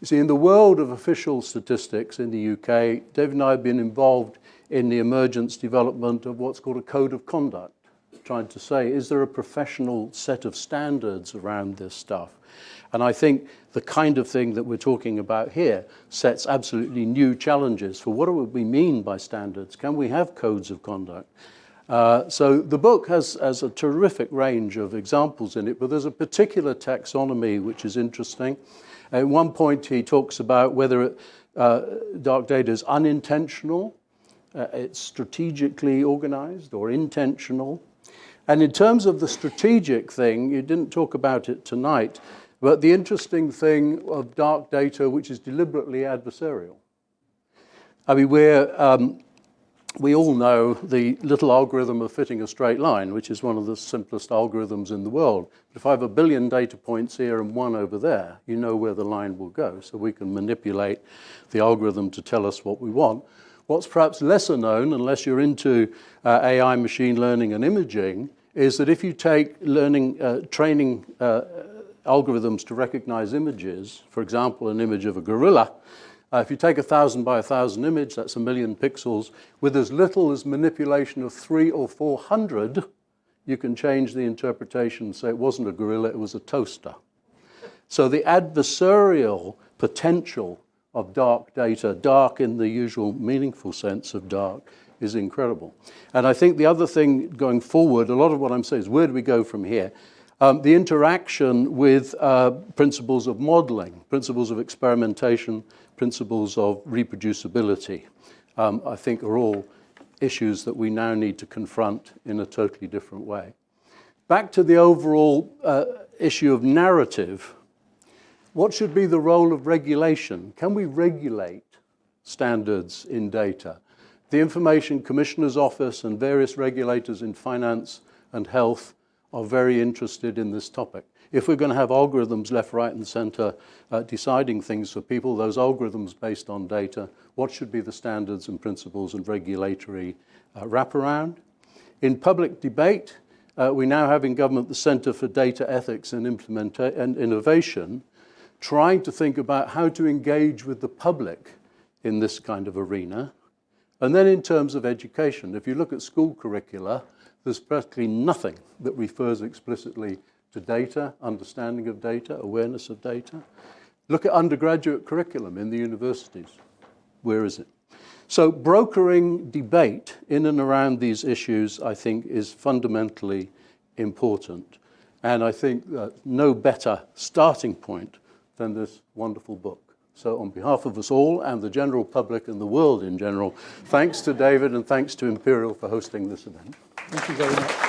You see, in the world of official statistics in the UK, David and I have been involved in the emergence development of what's called a code of conduct, trying to say, is there a professional set of standards around this stuff? And I think the kind of thing that we're talking about here sets absolutely new challenges for what do we mean by standards? Can we have codes of conduct? So the book has a terrific range of examples in it, but there's a particular taxonomy which is interesting. At one point he talks about whether dark data is unintentional, it's strategically organized, or intentional. And in terms of the strategic thing, you didn't talk about it tonight, but the interesting thing of dark data which is deliberately adversarial. I mean, we all know the little algorithm of fitting a straight line, which is one of the simplest algorithms in the world. But if I have 1 billion data points here and 1 over there, you know where the line will go. So we can manipulate the algorithm to tell us what we want. What's perhaps lesser known, unless you're into AI, machine learning, and imaging, is that if you take training algorithms to recognize images, for example, an image of a gorilla, if you take 1,000 by 1,000 image, that's 1 million pixels, with as little as manipulation of 300 or 400, you can change the interpretation and say it wasn't a gorilla, it was a toaster. So the adversarial potential of dark data, dark in the usual meaningful sense of dark, is incredible. And I think the other thing going forward, a lot of what I'm saying is where do we go from here? The interaction with principles of modeling, principles of experimentation, principles of reproducibility, I think are all issues that we now need to confront in a totally different way. Back to the overall issue of narrative, what should be the role of regulation? Can we regulate standards in data? The Information Commissioner's Office and various regulators in finance and health are very interested in this topic. If we're going to have algorithms left, right, and center deciding things for people, those algorithms based on data, what should be the standards and principles and regulatory wraparound? In public debate, we now have in government the Center for Data Ethics and Innovation, trying to think about how to engage with the public in this kind of arena. And then in terms of education, if you look at school curricula, there's practically nothing that refers explicitly to data, understanding of data, awareness of data. Look at undergraduate curriculum in the universities. Where is it? So brokering debate in and around these issues, I think, is fundamentally important. And I think no better starting point than this wonderful book. So on behalf of us all and the general public and the world in general, thanks to David and thanks to Imperial for hosting this event. Thank you very much.